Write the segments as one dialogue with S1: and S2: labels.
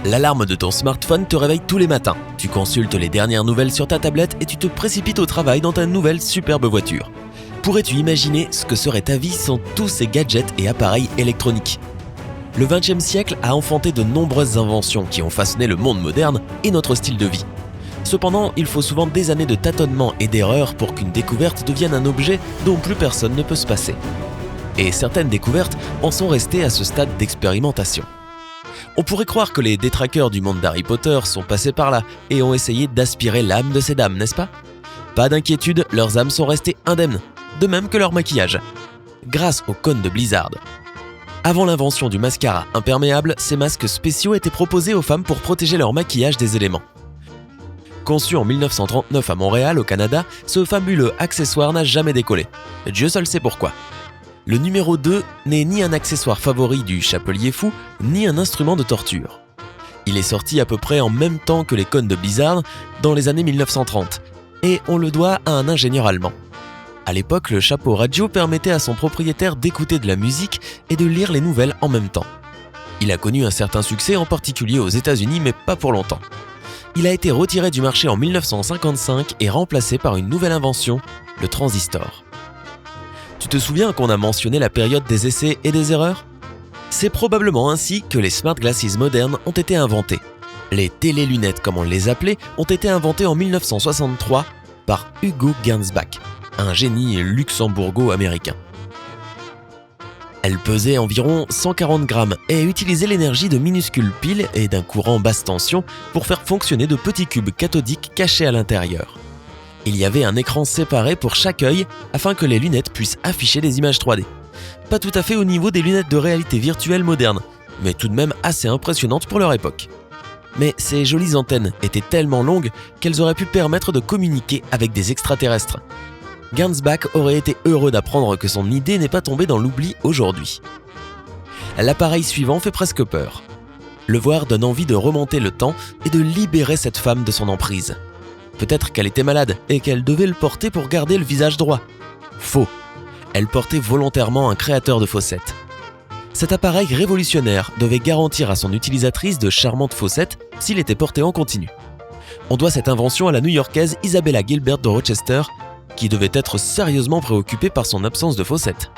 S1: L'alarme de ton smartphone te réveille tous les matins. Tu consultes les dernières nouvelles sur ta tablette et tu te précipites au travail dans ta nouvelle superbe voiture. Pourrais-tu imaginer ce que serait ta vie sans tous ces gadgets et appareils électroniques ? Le XXe siècle a enfanté de nombreuses inventions qui ont façonné le monde moderne et notre style de vie. Cependant, il faut souvent des années de tâtonnement et d'erreurs pour qu'une découverte devienne un objet dont plus personne ne peut se passer. Et certaines découvertes en sont restées à ce stade d'expérimentation. On pourrait croire que les détraqueurs du monde d'Harry Potter sont passés par là et ont essayé d'aspirer l'âme de ces dames, n'est-ce pas ? Pas d'inquiétude, leurs âmes sont restées indemnes, de même que leur maquillage. Grâce aux cônes de Blizzard. Avant l'invention du mascara imperméable, ces masques spéciaux étaient proposés aux femmes pour protéger leur maquillage des éléments. Conçu en 1939 à Montréal, au Canada, ce fabuleux accessoire n'a jamais décollé. Dieu seul sait pourquoi. Le numéro 2 n'est ni un accessoire favori du chapelier fou, ni un instrument de torture. Il est sorti à peu près en même temps que les cônes de Blizzard, dans les années 1930, et on le doit à un ingénieur allemand. À l'époque, le chapeau radio permettait à son propriétaire d'écouter de la musique et de lire les nouvelles en même temps. Il a connu un certain succès, en particulier aux États-Unis, mais pas pour longtemps. Il a été retiré du marché en 1955 et remplacé par une nouvelle invention, le transistor. Tu te souviens qu'on a mentionné la période des essais et des erreurs ? C'est probablement ainsi que les smart glasses modernes ont été inventées. Les télélunettes, comme on les appelait, ont été inventées en 1963 par Hugo Gernsback, un génie luxembourgo-américain. Elles pesaient environ 140 grammes et utilisaient l'énergie de minuscules piles et d'un courant basse tension pour faire fonctionner de petits cubes cathodiques cachés à l'intérieur. Il y avait un écran séparé pour chaque œil afin que les lunettes puissent afficher des images 3D. Pas tout à fait au niveau des lunettes de réalité virtuelle modernes, mais tout de même assez impressionnantes pour leur époque. Mais ces jolies antennes étaient tellement longues qu'elles auraient pu permettre de communiquer avec des extraterrestres. Gernsback aurait été heureux d'apprendre que son idée n'est pas tombée dans l'oubli aujourd'hui. L'appareil suivant fait presque peur. Le voir donne envie de remonter le temps et de libérer cette femme de son emprise. Peut-être qu'elle était malade et qu'elle devait le porter pour garder le visage droit. Faux. Elle portait volontairement un créateur de fossettes. Cet appareil révolutionnaire devait garantir à son utilisatrice de charmantes fossettes s'il était porté en continu. On doit cette invention à la New-Yorkaise Isabella Gilbert de Rochester, qui devait être sérieusement préoccupée par son absence de fossettes.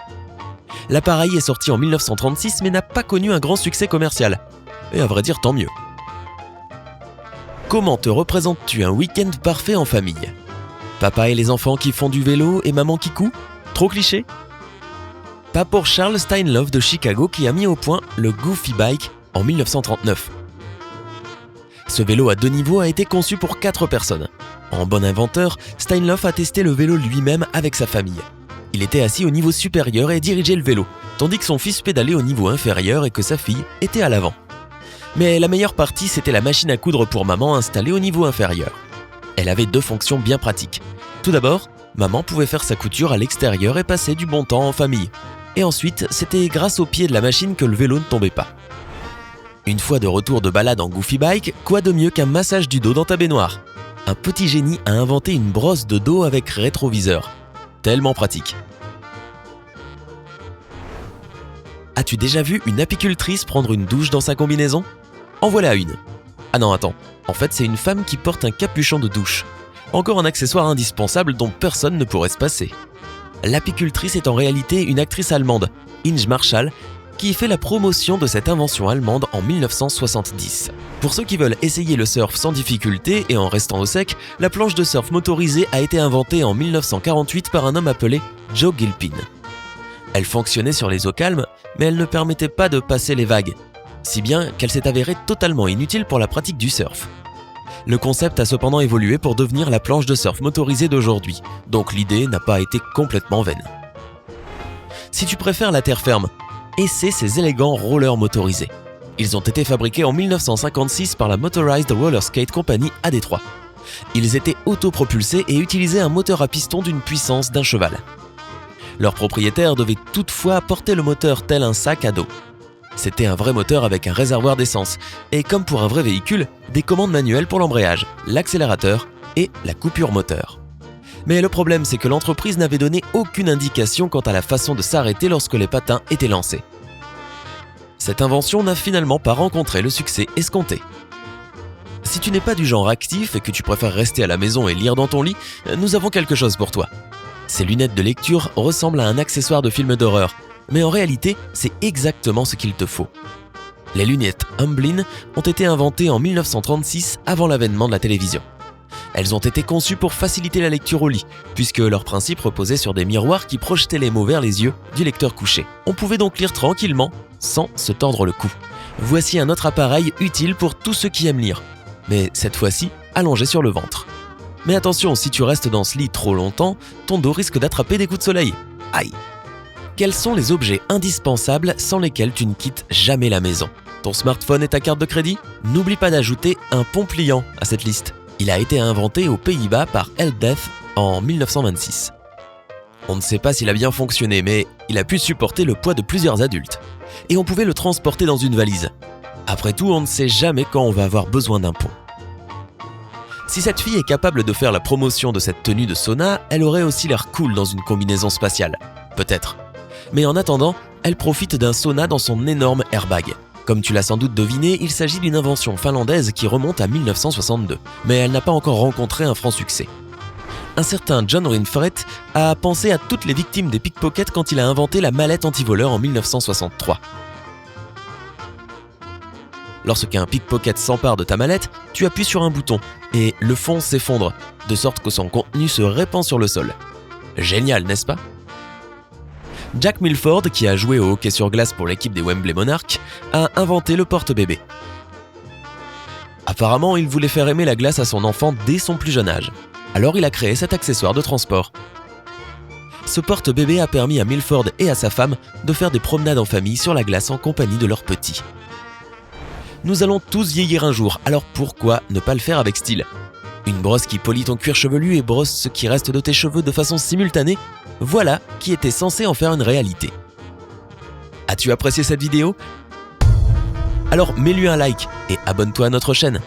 S1: L'appareil est sorti en 1936 mais n'a pas connu un grand succès commercial. Et à vrai dire, tant mieux. Comment te représentes-tu un week-end parfait en famille ? Papa et les enfants qui font du vélo et maman qui coud ? Trop cliché ? Pas pour Charles Steinloff de Chicago qui a mis au point le Goofy Bike en 1939. Ce vélo à 2 niveaux a été conçu pour 4 personnes. En bon inventeur, Steinloff a testé le vélo lui-même avec sa famille. Il était assis au niveau supérieur et dirigeait le vélo, tandis que son fils pédalait au niveau inférieur et que sa fille était à l'avant. Mais la meilleure partie, c'était la machine à coudre pour maman installée au niveau inférieur. Elle avait 2 fonctions bien pratiques. Tout d'abord, maman pouvait faire sa couture à l'extérieur et passer du bon temps en famille. Et ensuite, c'était grâce au pied de la machine que le vélo ne tombait pas. Une fois de retour de balade en Goofy Bike, quoi de mieux qu'un massage du dos dans ta baignoire ? Un petit génie a inventé une brosse de dos avec rétroviseur. Tellement pratique. As-tu déjà vu une apicultrice prendre une douche dans sa combinaison ? En voilà une. Ah non, attends. En fait, c'est une femme qui porte un capuchon de douche. Encore un accessoire indispensable dont personne ne pourrait se passer. L'apicultrice est en réalité une actrice allemande, Inge Marschall, qui fait la promotion de cette invention allemande en 1970. Pour ceux qui veulent essayer le surf sans difficulté et en restant au sec, la planche de surf motorisée a été inventée en 1948 par un homme appelé Joe Gilpin. Elle fonctionnait sur les eaux calmes, mais elle ne permettait pas de passer les vagues, si bien qu'elle s'est avérée totalement inutile pour la pratique du surf. Le concept a cependant évolué pour devenir la planche de surf motorisée d'aujourd'hui, donc l'idée n'a pas été complètement vaine. Si tu préfères la terre ferme, essaie ces élégants rollers motorisés. Ils ont été fabriqués en 1956 par la Motorized Roller Skate Company à Détroit. Ils étaient autopropulsés et utilisaient un moteur à piston d'une puissance d'1 cheval. Leur propriétaire devait toutefois porter le moteur tel un sac à dos. C'était un vrai moteur avec un réservoir d'essence et, comme pour un vrai véhicule, des commandes manuelles pour l'embrayage, l'accélérateur et la coupure moteur. Mais le problème, c'est que l'entreprise n'avait donné aucune indication quant à la façon de s'arrêter lorsque les patins étaient lancés. Cette invention n'a finalement pas rencontré le succès escompté. Si tu n'es pas du genre actif et que tu préfères rester à la maison et lire dans ton lit, nous avons quelque chose pour toi. Ces lunettes de lecture ressemblent à un accessoire de film d'horreur, mais en réalité, c'est exactement ce qu'il te faut. Les lunettes Amblin ont été inventées en 1936 avant l'avènement de la télévision. Elles ont été conçues pour faciliter la lecture au lit, puisque leur principe reposait sur des miroirs qui projetaient les mots vers les yeux du lecteur couché. On pouvait donc lire tranquillement, sans se tordre le cou. Voici un autre appareil utile pour tous ceux qui aiment lire, mais cette fois-ci allongé sur le ventre. Mais attention, si tu restes dans ce lit trop longtemps, ton dos risque d'attraper des coups de soleil. Aïe! Quels sont les objets indispensables sans lesquels tu ne quittes jamais la maison? Ton smartphone et ta carte de crédit? N'oublie pas d'ajouter un pont pliant à cette liste. Il a été inventé aux Pays-Bas par Eldef en 1926. On ne sait pas s'il a bien fonctionné, mais il a pu supporter le poids de plusieurs adultes. Et on pouvait le transporter dans une valise. Après tout, on ne sait jamais quand on va avoir besoin d'un pont. Si cette fille est capable de faire la promotion de cette tenue de sauna, elle aurait aussi l'air cool dans une combinaison spatiale. Peut-être. Mais en attendant, elle profite d'un sauna dans son énorme airbag. Comme tu l'as sans doute deviné, il s'agit d'une invention finlandaise qui remonte à 1962, mais elle n'a pas encore rencontré un franc succès. Un certain John Rinfret a pensé à toutes les victimes des pickpockets quand il a inventé la mallette antivoleur en 1963. Lorsqu'un pickpocket s'empare de ta mallette, tu appuies sur un bouton et le fond s'effondre, de sorte que son contenu se répand sur le sol. Génial, n'est-ce pas? Jack Milford, qui a joué au hockey sur glace pour l'équipe des Wembley Monarchs, a inventé le porte-bébé. Apparemment, il voulait faire aimer la glace à son enfant dès son plus jeune âge. Alors il a créé cet accessoire de transport. Ce porte-bébé a permis à Milford et à sa femme de faire des promenades en famille sur la glace en compagnie de leurs petits. Nous allons tous vieillir un jour, alors pourquoi ne pas le faire avec style? Une brosse qui polit ton cuir chevelu et brosse ce qui reste de tes cheveux de façon simultanée, voilà qui était censé en faire une réalité. As-tu apprécié cette vidéo? Alors mets-lui un like et abonne-toi à notre chaîne.